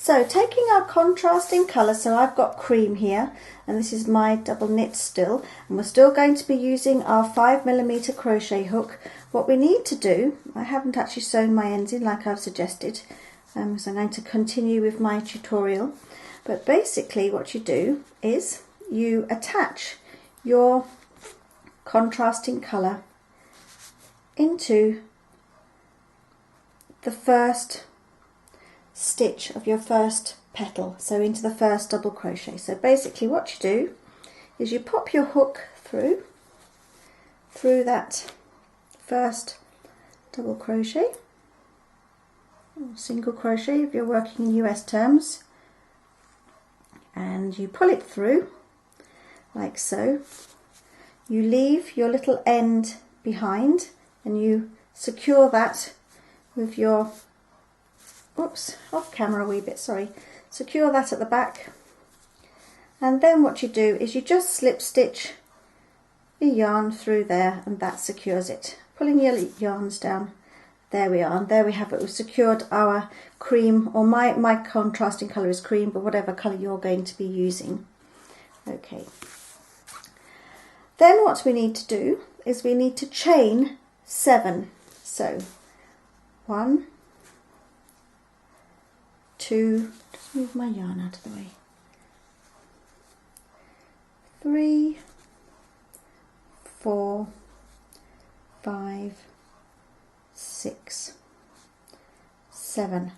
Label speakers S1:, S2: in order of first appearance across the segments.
S1: So taking our contrasting colour, so I've got cream here and this is my double knit still, and we're still going to be using our 5mm crochet hook. What we need to do, I haven't actually sewn my ends in like I've suggested, so I'm going to continue with my tutorial, but basically what you do is you attach your contrasting colour into the first stitch of your first petal, so into the first double crochet. So basically what you do is you pop your hook through that first double crochet, or single crochet if you're working in US terms, and you pull it through like so. You leave your little end behind and you secure that with your, oops, off camera a wee bit, sorry, secure that at the back, and then what you do is you just slip stitch your yarn through there and that secures it. Pulling your yarns down, there we are, and there we have it. We've secured our cream, or my contrasting colour is cream, but whatever colour you're going to be using. Okay, then what we need to do is we need to chain 7. So 1, 2, just move my yarn out of the way, 3, 4, 5, 6, 7,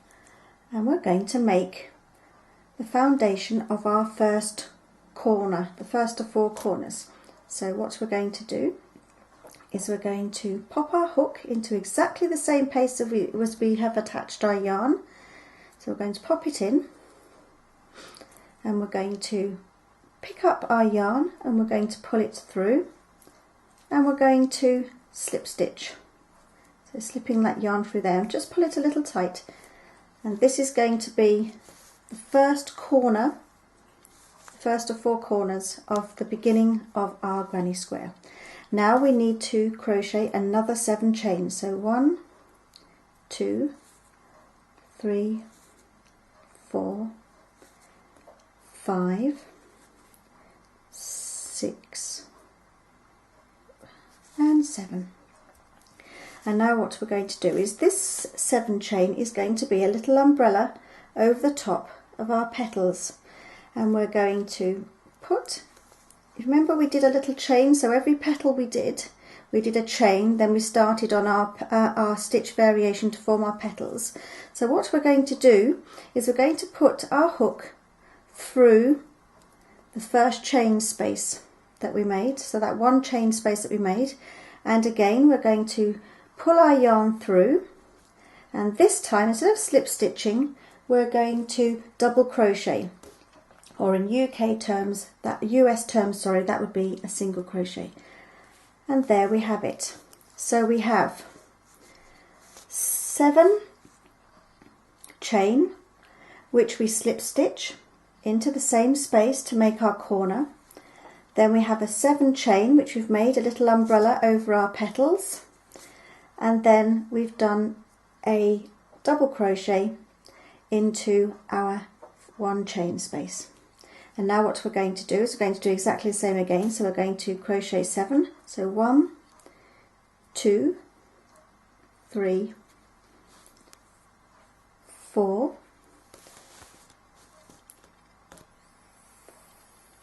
S1: and we're going to make the foundation of our first corner, the first of 4 corners. So what we're going to do is we're going to pop our hook into exactly the same place as we have attached our yarn. So we're going to pop it in, and we're going to pick up our yarn and we're going to pull it through, and we're going to slip stitch. So slipping that yarn through there, and just pull it a little tight, and this is going to be the first corner, first of 4 corners of the beginning of our granny square. Now we need to crochet another 7 chains. So 1, 2, 3, 4, 5, 6 and 7. And now what we're going to do is this 7 chain is going to be a little umbrella over the top of our petals, and we're going to put, remember we did a little chain, so every petal we did a chain, then we started on our stitch variation to form our petals. So what we're going to do is we're going to put our hook through the first chain space that we made, so that 1 chain space that we made, and again we're going to pull our yarn through, and this time instead of slip stitching we're going to double crochet, or in US terms, sorry, that would be a single crochet. And there we have it. So we have 7 chain, which we slip stitch into the same space to make our corner. Then we have a 7 chain, which we've made a little umbrella over our petals, and then we've done a double crochet into our 1 chain space. And now what we're going to do is we're going to do exactly the same again. So we're going to crochet 7. So 1, 2, 3, 4,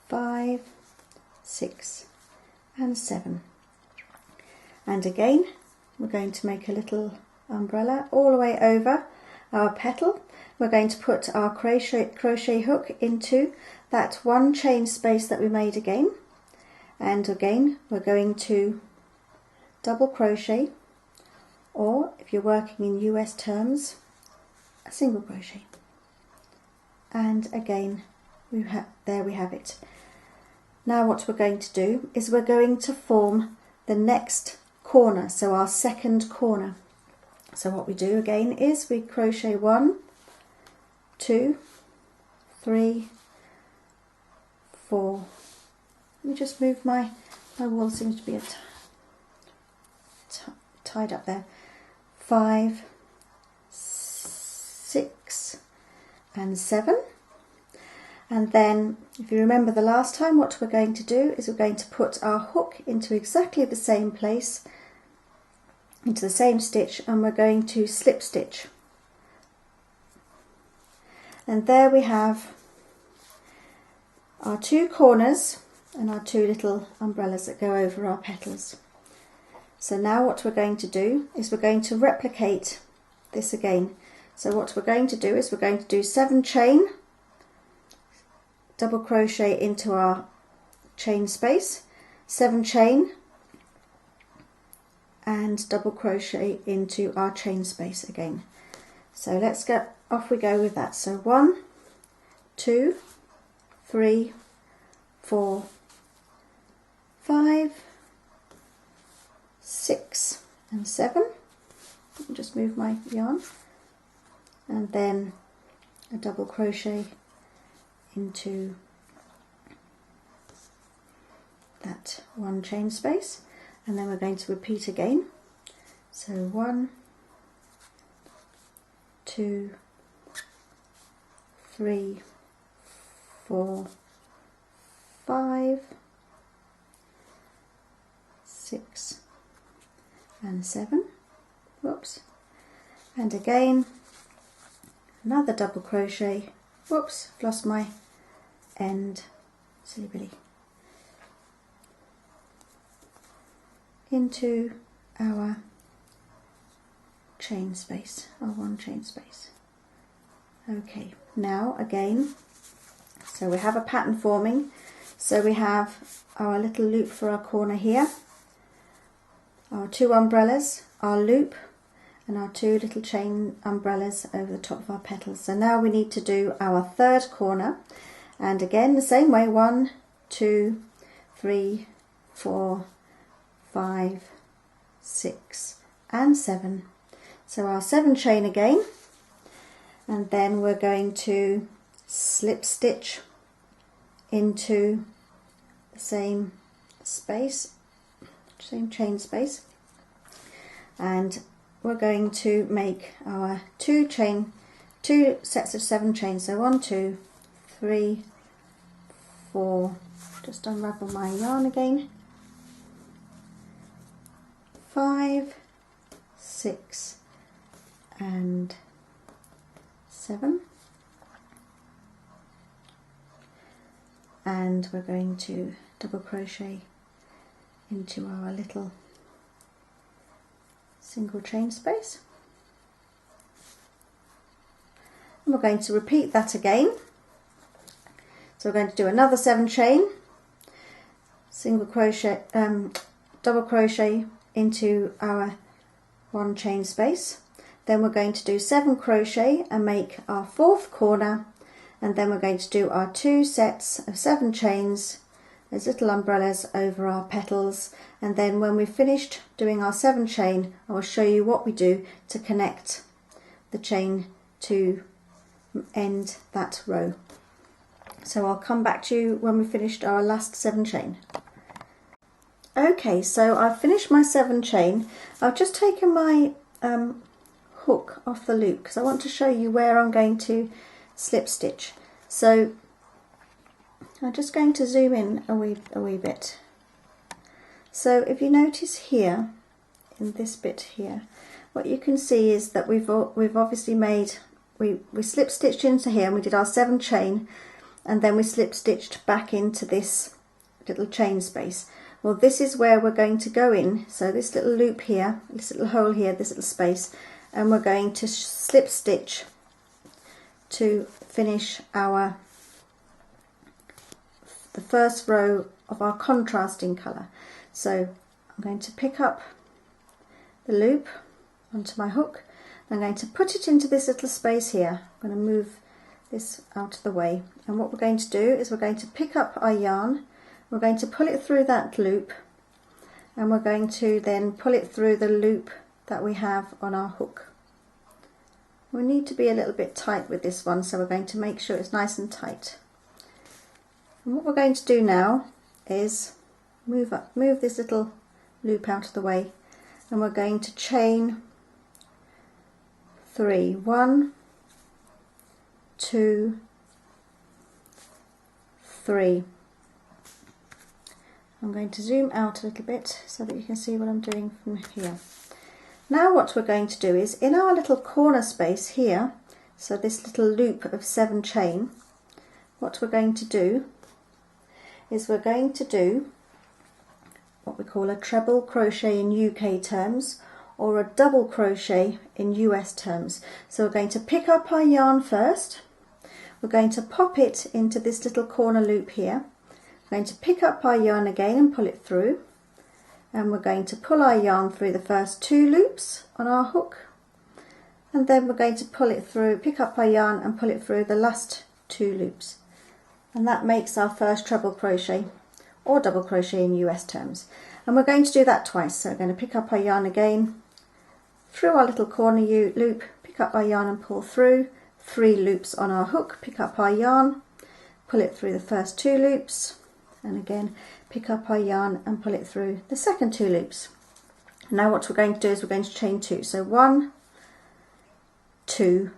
S1: 5, 6 and 7. And again we're going to make a little umbrella all the way over our petal. We're going to put our crochet hook into that 1 chain space that we made again, and again we're going to double crochet, or if you're working in US terms, a single crochet. And again there we have it. Now what we're going to do is we're going to form the next corner, so our second corner. So what we do again is we crochet 1, 2, 3, 4. Let me just move my wool, seems to be tied up there. 5, 6 and 7. And then, if you remember the last time, what we're going to do is we're going to put our hook into exactly the same place, into the same stitch, and we're going to slip stitch. And there we have our 2 corners and our 2 little umbrellas that go over our petals. So now what we're going to do is we're going to replicate this again. So what we're going to do is we're going to do 7 chain, double crochet into our chain space, 7 chain, and double crochet into our chain space again. So let's get off we go with that. So 1, 2, 3, 4, 5, 6 and 7. I'll just move my yarn, and then a double crochet into that 1 chain space, and then we're going to repeat again. So 1, 2, 3, 4, 5, 6 and 7. Whoops. And again another double crochet. Whoops, I've lost my end, silly billy, into our chain space, our 1 chain space. Okay, now again, so we have a pattern forming. So we have our little loop for our corner here, our 2 umbrellas, our loop, and our 2 little chain umbrellas over the top of our petals. So now we need to do our 3rd corner, and again the same way, 1, 2, 3, 4, 5, 6 and 7. So our 7 chain again, and then we're going to slip stitch into the same space, same chain space, and we're going to make our 2 sets of 7 chains. So 1, 2, 3, 4, just unravel my yarn again, 5, 6 and 7, and we're going to double crochet into our little single chain space, and we're going to repeat that again. So we're going to do another 7 chain, single crochet, double crochet into our 1 chain space, then we're going to do 7 crochet and make our 4th corner, and then we're going to do our 2 sets of 7 chains as little umbrellas over our petals, and then when we've finished doing our 7 chain, I will show you what we do to connect the chain to end that row. So I'll come back to you when we've finished our last 7 chain. Okay, so I've finished my 7 chain. I've just taken my hook off the loop because I want to show you where I'm going to slip stitch. So I'm just going to zoom in a wee bit. So if you notice here, in this bit here, what you can see is that we've obviously made, we slip stitched into here and we did our 7 chain, and then we slip stitched back into this little chain space. Well, this is where we're going to go in, so this little loop here, this little hole here, this little space, and we're going to slip stitch to finish our the first row of our contrasting colour. So I'm going to pick up the loop onto my hook, I'm going to put it into this little space here. I'm going to move this out of the way, and what we're going to do is we're going to pick up our yarn, we're going to pull it through that loop, and we're going to then pull it through the loop that we have on our hook. We need to be a little bit tight with this one, so we're going to make sure it's nice and tight. And what we're going to do now is move this little loop out of the way, and we're going to chain 3, 1, 2, 3. I'm going to zoom out a little bit so that you can see what I'm doing from here. Now what we're going to do is, in our little corner space here, so this little loop of 7 chain, what we're going to do is we're going to do what we call a treble crochet in UK terms, or a double crochet in US terms. So we're going to pick up our yarn first, we're going to pop it into this little corner loop here, we're going to pick up our yarn again and pull it through, and we're going to pull our yarn through the first 2 loops on our hook, and then we're going to pull it through, pick up our yarn and pull it through the last 2 loops, and that makes our first treble crochet or double crochet in US terms. And we're going to do that twice. So we're going to pick up our yarn again through our little corner loop, pick up our yarn and pull through 3 loops on our hook, pick up our yarn, pull it through the first 2 loops, and again pick up our yarn and pull it through the second 2 loops. Now what we're going to do is we're going to chain 2. So 1, 2,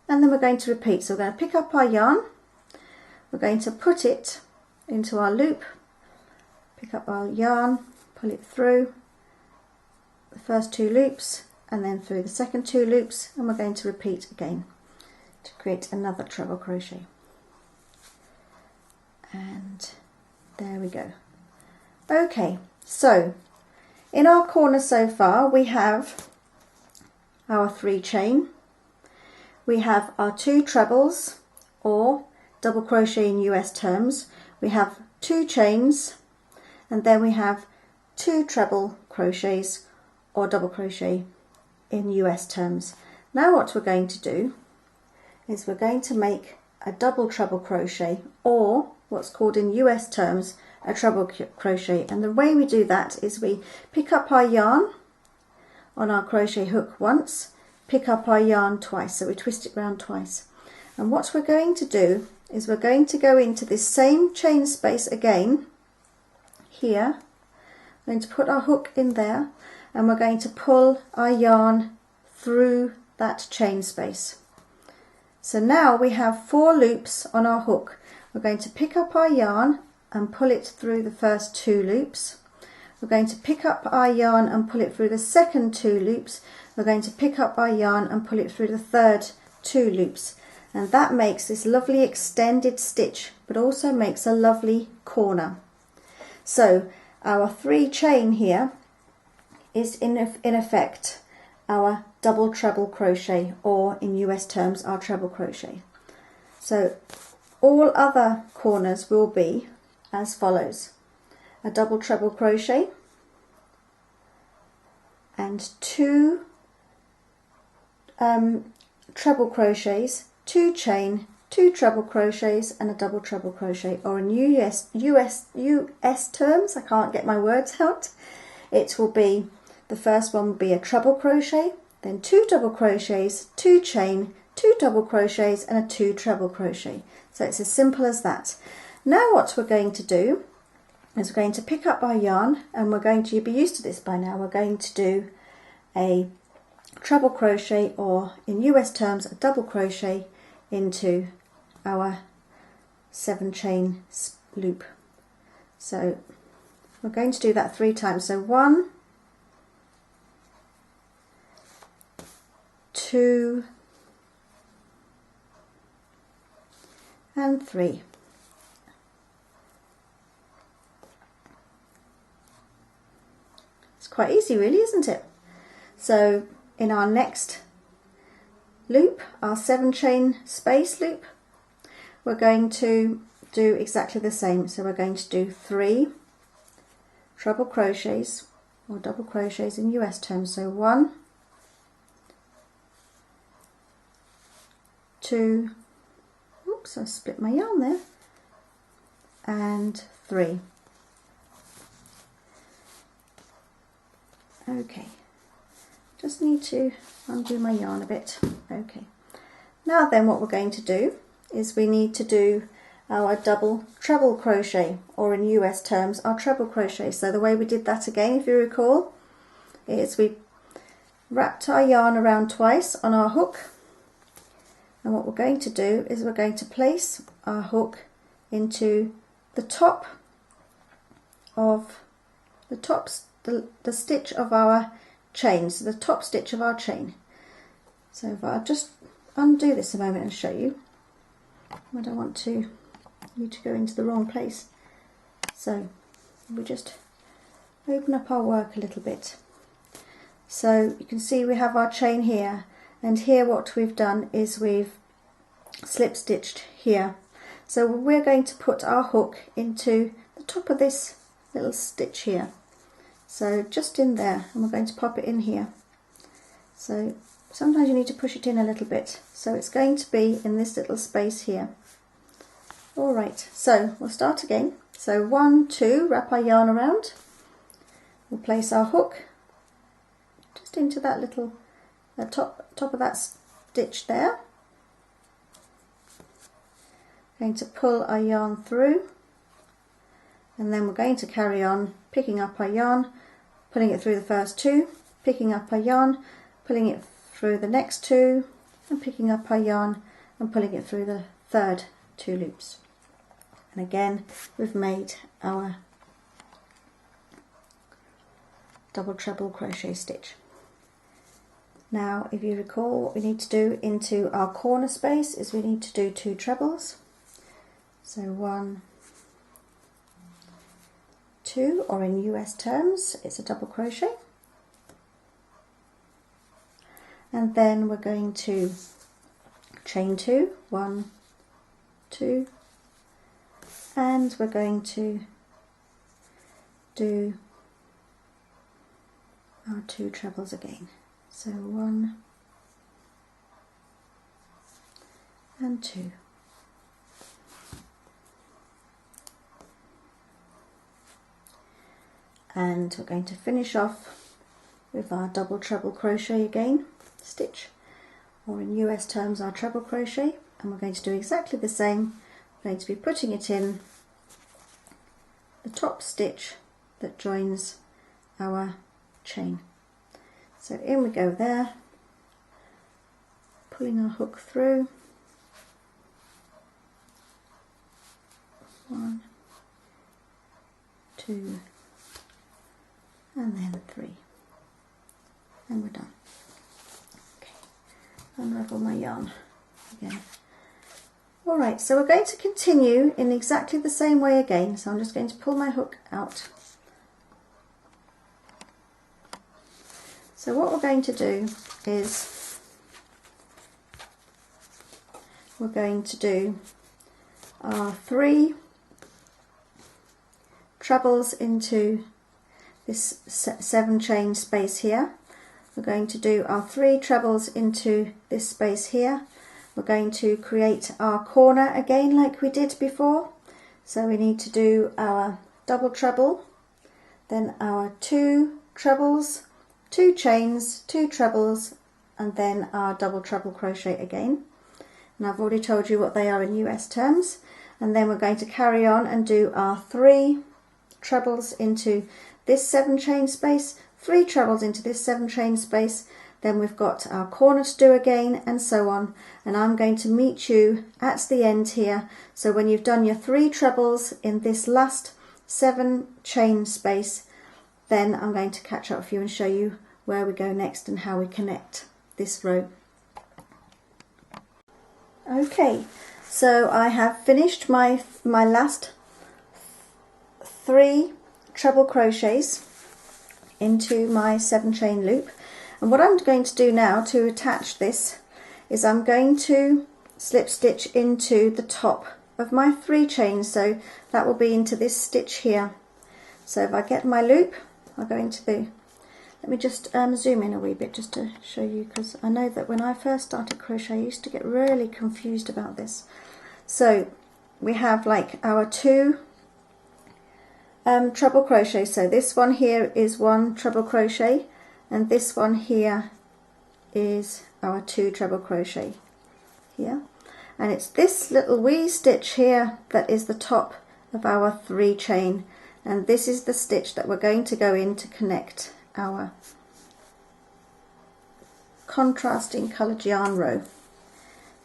S1: and then we're going to repeat. So we're going to pick up our yarn, we're going to put it into our loop, pick up our yarn, pull it through the first 2 loops and then through the second 2 loops, and we're going to repeat again to create another treble crochet. And there we go. Okay, so in our corner so far we have our 3 chain, we have our 2 trebles or double crochet in US terms, we have 2 chains, and then we have 2 treble crochets or double crochet in US terms. Now what we're going to do is we're going to make a double treble crochet, or what's called in US terms a treble crochet, and the way we do that is we pick up our yarn on our crochet hook once, pick up our yarn twice, so we twist it round twice, and what we're going to do is we're going to go into this same chain space again here. We're going to put our hook in there and we're going to pull our yarn through that chain space. So now we have 4 loops on our hook. We're going to pick up our yarn and pull it through the first 2 loops. We're going to pick up our yarn and pull it through the second 2 loops. We're going to pick up our yarn and pull it through the third 2 loops. And that makes this lovely extended stitch, but also makes a lovely corner. So our 3 chain here is in effect our double treble crochet, or in US terms our treble crochet. So all other corners will be as follows: a double treble crochet and 2 treble crochets, 2 chain, 2 treble crochets and a double treble crochet, or in US terms, I can't get my words out, it will be, the first one will be a treble crochet, then 2 double crochets, 2 chain, 2 double crochets and a 2 treble crochet. So it's as simple as that. Now what we're going to do is we're going to pick up our yarn, and we're going to, you'll be used to this by now, we're going to do a treble crochet, or in US terms a double crochet, into our 7 chain loop. So we're going to do that 3 times. So 1, 2 and 3. It's quite easy really, isn't it? So in our next loop, our 7 chain space loop, we're going to do exactly the same. So we're going to do 3 treble crochets or double crochets in US terms. So 1, 2, oops, I split my yarn there, and 3. Okay, just need to undo my yarn a bit. Okay, now then what we're going to do is we need to do our double treble crochet, or in US terms our treble crochet. So the way we did that again, if you recall, is we wrapped our yarn around twice on our hook, And what we're going to do is we're going to place our hook into the top of the stitch of our chain, so the top stitch of our chain. So if I'll just undo this a moment and show you. I don't want you to go into the wrong place. So we just open up our work a little bit. So you can see we have our chain here, and here what we've done is we've slip stitched here. So we're going to put our hook into the top of this little stitch here. So just in there, and we're going to pop it in here. So sometimes you need to push it in a little bit. So it's going to be in this little space here. Alright, so we'll start again. So 1, 2, wrap our yarn around. We'll place our hook just into that little top of that stitch there. Going to pull our yarn through, and then we're going to carry on picking up our yarn, pulling it through the first 2, picking up our yarn, pulling it through the next 2, and picking up our yarn and pulling it through the third 2 loops. And again we've made our double treble crochet stitch. Now if you recall, what we need to do into our corner space is we need to do 2 trebles. So 1, 2, or in US terms it's a double crochet, and then we're going to chain 2, 1, 2, and we're going to do our 2 trebles again. So 1 and 2. And we're going to finish off with our double treble crochet again, stitch, or in US terms our treble crochet, and we're going to do exactly the same. We're going to be putting it in the top stitch that joins our chain. So in we go there, pulling our hook through, 1, 2, and then 3, and we're done. Okay, unravel my yarn again. Alright, so we're going to continue in exactly the same way again, so I'm just going to pull my hook out. So what we're going to do is we're going to do our 3 trebles into this 7 chain space here. We're going to do our 3 trebles into this space here. We're going to create our corner again like we did before. So we need to do our double treble, then our 2 trebles, 2 chains, 2 trebles, and then our double treble crochet again. And I've already told you what they are in US terms. And then we're going to carry on and do our 3 trebles into this 7 chain space, 3 trebles into this 7 chain space, then we've got our corner to do again, and so on. And I'm going to meet you at the end here. So when you've done your 3 trebles in this last 7 chain space, then I'm going to catch up with you and show you where we go next and how we connect this row. Okay, so I have finished my last 3 treble crochets into my 7 chain loop, and what I'm going to do now to attach this is I'm going to slip stitch into the top of my 3 chains, so that will be into this stitch here. So if I get my loop, I'll go into the, let me just zoom in a wee bit just to show you, because I know that when I first started crochet I used to get really confused about this. So we have like our 2 treble crochet, so this one here is 1 treble crochet, and this one here is our 2 treble crochet here, and it's this little wee stitch here that is the top of our 3 chain, and this is the stitch that we're going to go in to connect our contrasting coloured yarn row.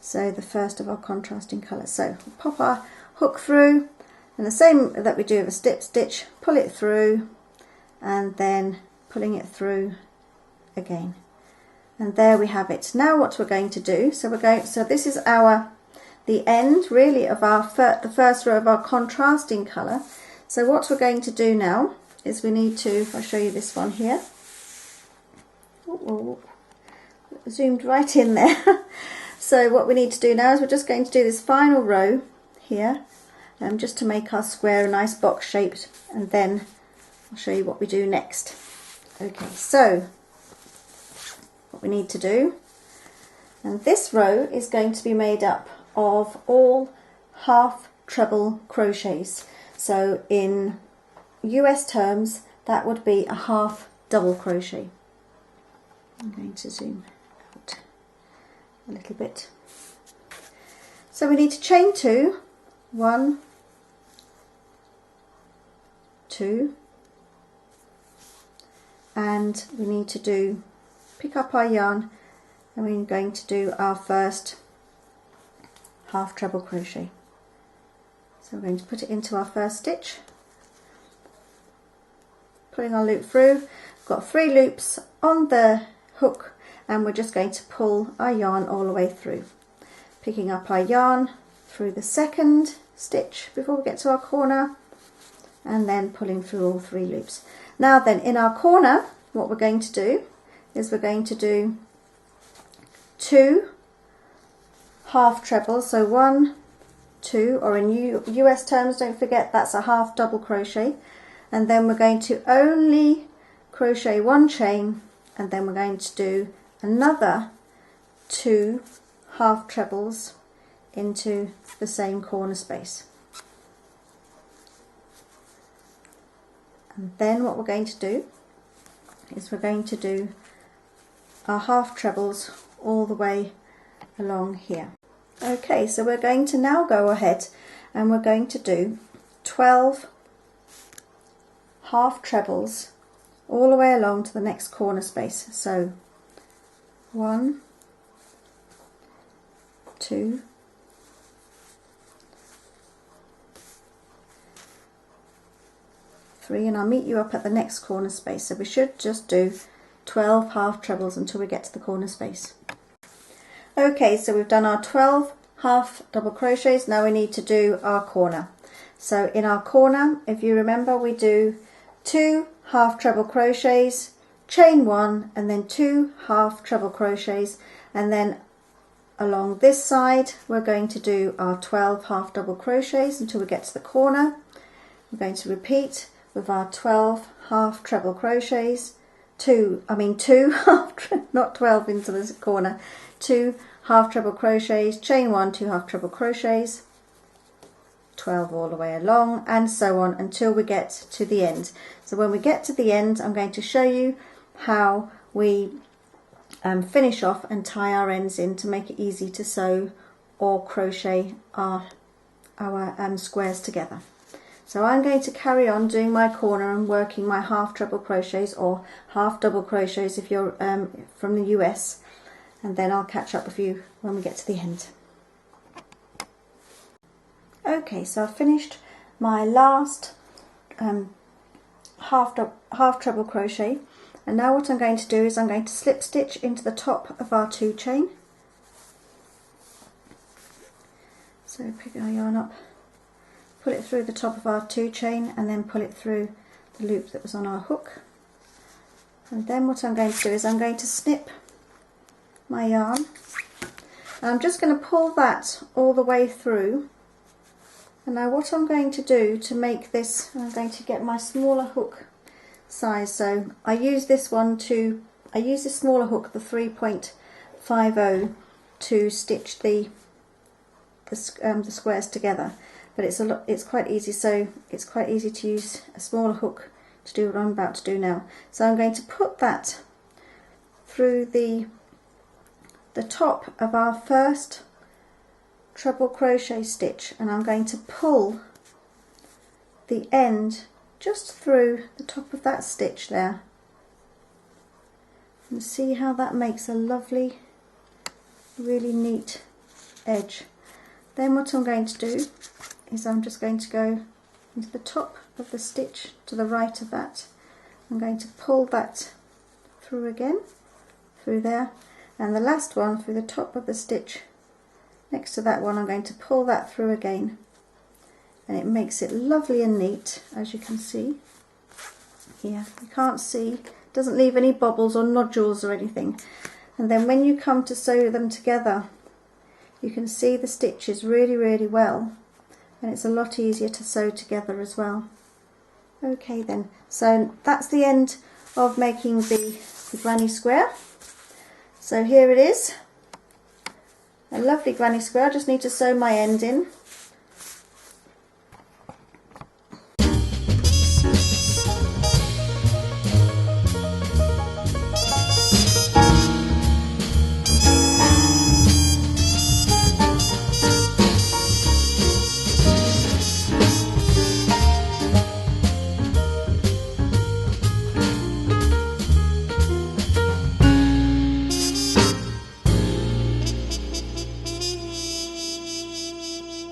S1: So the first of our contrasting colours. So we'll pop our hook through, and the same that we do with a slip stitch, pull it through and then pulling it through again. And there we have it. Now what we're going to do, so this is the end really of the first row of our contrasting colour. So what we're going to do now is we need to, I'll show you this one here. Ooh, zoomed right in there. So what we need to do now is we're just going to do this final row here, just to make our square a nice box shaped, and then I'll show you what we do next. Okay, so what we need to do, and this row is going to be made up of all half treble crochets. So in US terms that would be a half double crochet. I'm going to zoom out a little bit. So we need to chain 2, 1, 2, and we need to pick up our yarn, and we're going to do our first half treble crochet. So we're going to put it into our first stitch, pulling our loop through. We've got 3 loops on the hook, and we're just going to pull our yarn all the way through, picking up our yarn through the second stitch before we get to our corner, and then pulling through all 3 loops. Now then, in our corner, what we're going to do is we're going to do 2 half trebles, so 1, 2, or in US terms, don't forget that's a half double crochet, and then we're going to only crochet 1 chain, and then we're going to do another 2 half trebles into the same corner space. And then what we're going to do is we're going to do our half trebles all the way along here. Okay, so we're going to now go ahead and we're going to do 12 half trebles all the way along to the next corner space. So 1, 2, 3, and I'll meet you up at the next corner space. So we should just do 12 half trebles until we get to the corner space. Okay, so we've done our 12 half double crochets. Now we need to do our corner. So in our corner, if you remember, we do 2 half treble crochets, chain 1, and then 2 half treble crochets, and then along this side we're going to do our 12 half double crochets until we get to the corner. We're going to repeat with our 12 half treble crochets, 2 not 12 into this corner, 2 half treble crochets, chain 1, 2 half treble crochets, 12 all the way along, and so on until we get to the end. So when we get to the end, I'm going to show you how we finish off and tie our ends in to make it easy to sew or crochet our squares together. So I'm going to carry on doing my corner and working my half treble crochets or half double crochets if you're from the US, and then I'll catch up with you when we get to the end. Okay, so I've finished my last half treble crochet, and now what I'm going to do is I'm going to slip stitch into the top of our 2 chain. So pick our yarn up, pull it through the top of our 2 chain, and then pull it through the loop that was on our hook. And then what I'm going to do is I'm going to snip my yarn, and I'm just going to pull that all the way through. And now what I'm going to do to make this, I'm going to get my smaller hook size. So I use this smaller hook, the 3.50, to stitch the squares together. But it's quite easy. So it's quite easy to use a smaller hook to do what I'm about to do now. So I'm going to put that through the top of our first treble crochet stitch, and I'm going to pull the end just through the top of that stitch there, and see how that makes a lovely, really neat edge. Then what I'm going to do is I'm just going to go into the top of the stitch to the right of that. I'm going to pull that through again, through there, and the last one through the top of the stitch next to that one, I'm going to pull that through again, and it makes it lovely and neat, as you can see here. You can't see, it doesn't leave any bobbles or nodules or anything. And then when you come to sew them together, you can see the stitches really well, and it's a lot easier to sew together as well. Okay then, so that's the end of making the granny square. So here it is, a lovely granny square. I just need to sew my end in,